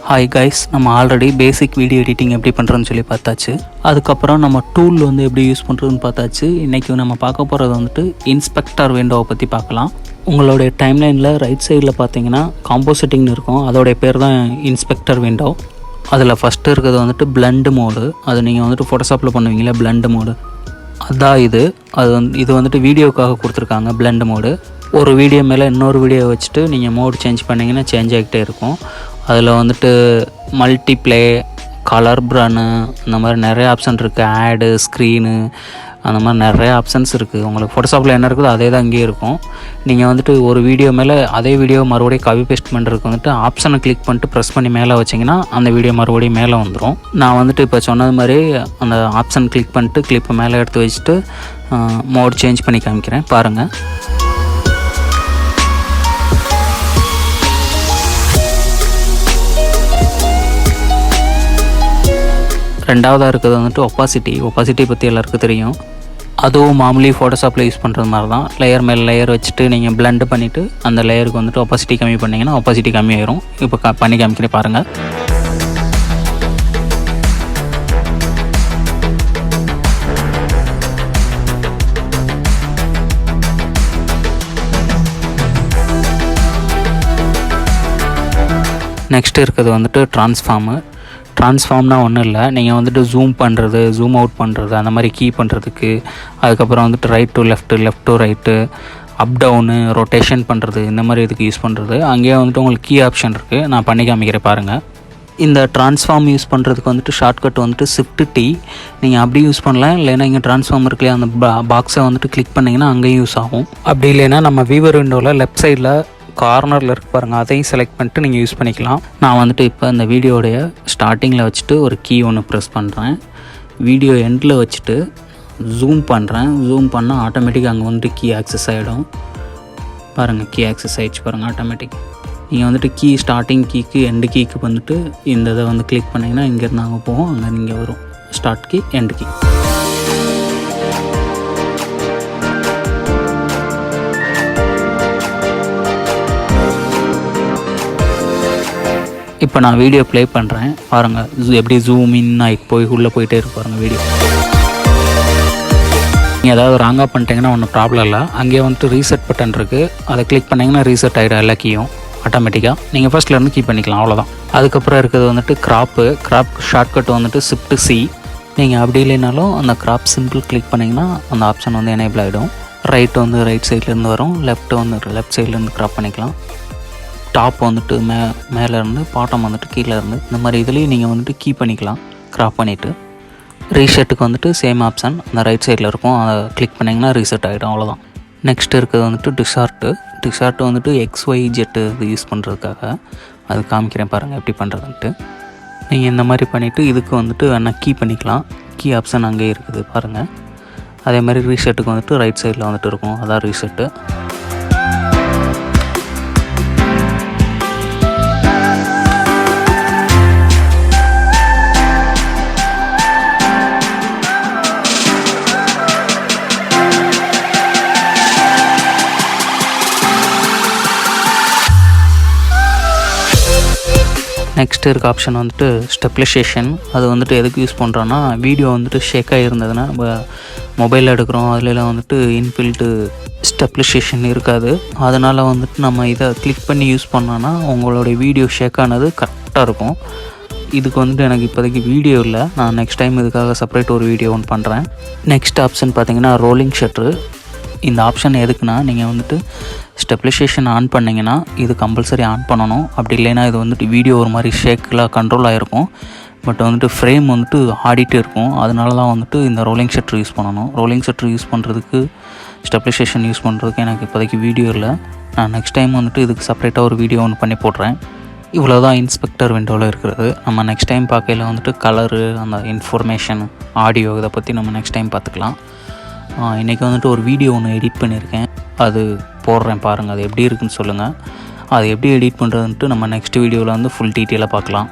Hi guys, நம்ம already பேசிக் video editing எப்படி பண்ணுறதுன்னு சொல்லி பார்த்தாச்சு. அதுக்கப்புறம் நம்ம டூல் வந்து எப்படி யூஸ் பண்ணுறதுன்னு பார்த்தாச்சு. இன்றைக்கி நம்ம பார்க்க போகிறது வந்துட்டு இன்ஸ்பெக்டர் விண்டோவை பற்றி பார்க்கலாம். உங்களுடைய டைம்லைனில் ரைட் சைடில் பார்த்தீங்கன்னா காம்போசிட்டிங்னு இருக்கும், அதோடைய பேர் தான் இன்ஸ்பெக்டர் விண்டோ. அதில் ஃபஸ்ட்டு இருக்கிறது வந்துட்டு பிளண்ட் மோடு. அது நீங்கள் வந்துட்டு ஃபோட்டோஷாப்பில் பண்ணுவீங்களா பிளண்ட் மோடு, அதான் இது வந்துட்டு வீடியோக்காக கொடுத்துருக்காங்க. பிளண்ட் மோடு ஒரு வீடியோ மேலே இன்னொரு வீடியோ வச்சுட்டு நீங்கள் மோடு சேஞ்ச் பண்ணிங்கன்னா சேஞ்ச் ஆகிக்கிட்டே இருக்கும். அதில் வந்துட்டு மல்டிப்ளே, கலர் ப்ரன்னு, இந்த மாதிரி நிறைய ஆப்ஷன் இருக்குது. ஆடு, ஸ்க்ரீனு, அந்த மாதிரி நிறைய ஆப்ஷன்ஸ் இருக்குது. உங்களுக்கு ஃபோட்டோஷாப்பில் என்ன இருக்குதோ அதே தான் இங்கேயே இருக்கும். நீங்கள் வந்துட்டு ஒரு வீடியோ மேலே அதே வீடியோ மறுபடியும் காப்பி பேஸ்ட் பண்ணுறதுக்கு வந்துட்டு ஆப்ஷனை கிளிக் பண்ணிட்டு ப்ரெஸ் பண்ணி மேலே வச்சிங்கன்னா அந்த வீடியோ மறுபடியும் மேலே வந்துடும். நான் வந்துட்டு இப்போ சொன்னது மாதிரி அந்த ஆப்ஷன் கிளிக் பண்ணிட்டு கிளிப்பை மேலே எடுத்து வச்சுட்டு மோட் சேஞ்ச் பண்ணி காமிக்கிறேன் பாருங்கள். ரெண்டாவதாக இருக்கிறது வந்துட்டு ஒப்பாசிட்டி பற்றி எல்லாருக்கும் தெரியும். அதுவும் மாமூலி ஃபோட்டோஷாப்பில் யூஸ் பண்ணுறது மாதிரி தான். லேயர் மேலே லேயர் வச்சுட்டு நீங்கள் பிளண்ட் பண்ணிவிட்டு அந்த லேயருக்கு வந்துட்டு ஒப்பாசிட்டி கம்மி பண்ணிங்கன்னா ஒப்பாசிட்டி கம்மியாயிரும். இப்போ பண்ணி காமிக்கிறேன் பாருங்கள். நெக்ஸ்ட்டு இருக்கிறது வந்துட்டு ட்ரான்ஸ்ஃபார்ம்னா ஒன்றும் இல்லை, நீங்கள் வந்துட்டு ஜூம் பண்ணுறது, ஜூம் அவுட் பண்ணுறது, அந்த மாதிரி கீ பண்ணுறதுக்கு, அதுக்கப்புறம் வந்துட்டு right to left, left to right, up down, rotation பண்ணுறது, இந்த மாதிரி இதுக்கு யூஸ் பண்ணுறது. அங்கேயே வந்துட்டு உங்களுக்கு கீ ஆப்ஷன் இருக்குது, நான் பண்ணி காமிக்கிறேன் பாருங்கள். இந்த ட்ரான்ஸ்ஃபார்ம் யூஸ் பண்ணுறதுக்கு வந்துட்டு ஷார்ட்கட் வந்துட்டு Shift+T. நீங்கள் அப்படி யூஸ் பண்ணலாம். இல்லைன்னா இங்கே ட்ரான்ஸ்ஃபார்ம் இருக்குல்லையா, அந்த பாக்ஸை வந்துட்டு கிளிக் பண்ணிங்கன்னா அங்கேயும் யூஸ் ஆகும். அப்படி இல்லைன்னா நம்ம வியூவர் விண்டோவில் லெஃப்ட் சைடில் கார்னரில் இருக்கு பாருங்கள், அதையும் செலக்ட் பண்ணிட்டு நீங்கள் யூஸ் பண்ணிக்கலாம். நான் வந்துட்டு இப்போ இந்த வீடியோடைய ஸ்டார்டிங்கில் வச்சுட்டு ஒரு கீ ஒன்று ப்ரெஸ் பண்ணுறேன். வீடியோ எண்டில் வச்சுட்டு ஜூம் பண்ணுறேன். ஜூம் பண்ணால் ஆட்டோமேட்டிக்காக அங்கே வந்துட்டு கீ ஆக்சஸ் ஆகிடும். பாருங்கள், கீ ஆக்சஸ் ஆகிடுச்சு பாருங்கள் ஆட்டோமேட்டிக். நீங்கள் வந்துட்டு கீ ஸ்டார்டிங் கீக்கு எண்டு கீக்கு வந்துட்டு இந்த இதை வந்து கிளிக் பண்ணிங்கன்னா இங்கேருந்து அங்கே போகும், அங்கே நீங்கள் வரும் ஸ்டார்ட் கீ எண்டு கீ. இப்போ நான் வீடியோ ப்ளே பண்ணுறேன் பாருங்கள். எப்படி ஜூம் இன் ஆகி உள்ளே போயிட்டே இருப்பாருங்க வீடியோ. நீங்கள் ஏதாவது ராங்காக பண்ணிட்டீங்கன்னா ஒன்றும் ப்ராப்ளம் இல்லை. அங்கேயே வந்துட்டு ரீசெட் பட்டன் இருக்குது, அதை கிளிக் பண்ணிங்கன்னா ரீசெட் ஆகிடும் எல்லா கீயும் ஆட்டோமேட்டிக்காக. நீங்கள் ஃபஸ்ட்லேருந்து கீ பண்ணிக்கலாம், அவ்வளோதான். அதுக்கப்புறம் இருக்கிறது வந்துட்டு கிராப் ஷார்ட்கட் வந்துட்டு Shift+C. நீங்கள் அப்படி இல்லைனாலும் அந்த கிராப் சிம்பிள் கிளிக் பண்ணிங்கன்னா அந்த ஆப்ஷன் வந்து எனேபிள் ஆகிடும். ரைட் வந்து ரைட் சைட்லேருந்து வரும், லெஃப்ட் வந்து லெஃப்ட் சைட்லேருந்து கிராப் பண்ணிக்கலாம். டாப் வந்துட்டு மேலேருந்து, பாட்டம் வந்துட்டு கீழே இருந்து, இந்த மாதிரி இதுலேயும் நீங்கள் வந்துட்டு கீ பண்ணிக்கலாம் கிராப் பண்ணிவிட்டு. ரீசெட்டுக்கு வந்துட்டு சேம் ஆப்ஷன் அந்த ரைட் சைடில் இருக்கும், அதை கிளிக் பண்ணிங்கன்னா ரீசெட் ஆகிடும், அவ்வளோதான். நெக்ஸ்ட் இருக்கிறது வந்துட்டு டிஷார்ட்டு வந்துட்டு XYZ இது யூஸ் பண்ணுறதுக்காக அது காமிக்கிறேன் பாருங்கள் எப்படி பண்ணுறதுன்ட்டு. நீங்கள் இந்த மாதிரி பண்ணிவிட்டு இதுக்கு வந்துட்டு வேணால் கீ பண்ணிக்கலாம். கீ ஆப்ஷன் அங்கேயே இருக்குது பாருங்கள். அதே மாதிரி ரீசெட்டுக்கு வந்துட்டு ரைட் சைடில் வந்துட்டு இருக்கும், அதான் ரீசெட்டு. நெக்ஸ்ட் இருக்க ஆப்ஷன் வந்துட்டு ஸ்டெபிலைசேஷன். அது வந்துட்டு எதுக்கு யூஸ் பண்ணுறோன்னா, வீடியோ வந்துட்டு ஷேக்காக இருந்ததுன்னா நம்ம மொபைலில் எடுக்கிறோம், அதிலலாம் வந்துட்டு இன்பில்ட்டு ஸ்டெபிலைசேஷன் இருக்காது. அதனால் வந்துட்டு நம்ம இதை கிளிக் பண்ணி யூஸ் பண்ணோன்னா உங்களுடைய வீடியோ ஷேக்கானது கரெக்டாக இருக்கும். இதுக்கு வந்துட்டு எனக்கு இப்போதைக்கு வீடியோ இல்லை, நான் நெக்ஸ்ட் டைம் இதுக்காக செப்பரேட் ஒரு வீடியோ ஒன்று பண்ணுறேன். நெக்ஸ்ட் ஆப்ஷன் பார்த்திங்கன்னா ரோலிங் ஷட்டரு. இந்த ஆப்ஷன் எதுக்குன்னா, நீங்கள் வந்துட்டு ஸ்டெபிலைசேஷன் ஆன் பண்ணிங்கன்னா இது கம்பல்சரி ஆன் பண்ணணும். அப்படி இல்லைன்னா இது வந்துட்டு வீடியோ ஒரு மாதிரி ஷேக்கில் கண்ட்ரோல் ஆகிருக்கும். பட் வந்துட்டு ஃப்ரேம் வந்துட்டு ஆடிட்டே இருக்கும். அதனால தான் வந்துட்டு இந்த ரோலிங் ஷட்டர் யூஸ் பண்ணணும். ரோலிங் ஷட்டர் யூஸ் பண்ணுறதுக்கு, ஸ்டெபிலைசேஷன் யூஸ் பண்ணுறதுக்கு எனக்கு இப்போதைக்கு வீடியோ இல்லை. நான் நெக்ஸ்ட் டைம் வந்துட்டு இதுக்கு செப்பரேட்டாக ஒரு வீடியோ ஒன்று பண்ணி போடுறேன். இவ்வளோ தான் இன்ஸ்பெக்டர் விண்டோவில் இருக்கிறது. நம்ம நெக்ஸ்ட் டைம் பார்க்கையில் வந்துட்டு கலரு, அந்த இன்ஃபர்மேஷன், ஆடியோ, இதை பற்றி நம்ம நெக்ஸ்ட் டைம் பார்த்துக்கலாம். இன்றைக்கி வந்துட்டு ஒரு வீடியோ ஒன்று எடிட் பண்ணியிருக்கேன், அது போடுறேன் பாருங்கள். அது எப்படி இருக்குன்னு சொல்லுங்கள். அது எப்படி எடிட் பண்ணுறதுன்ட்டு நம்ம நெக்ஸ்ட் வீடியோவில் வந்து ஃபுல் டீட்டெயிலாக பார்க்கலாம்.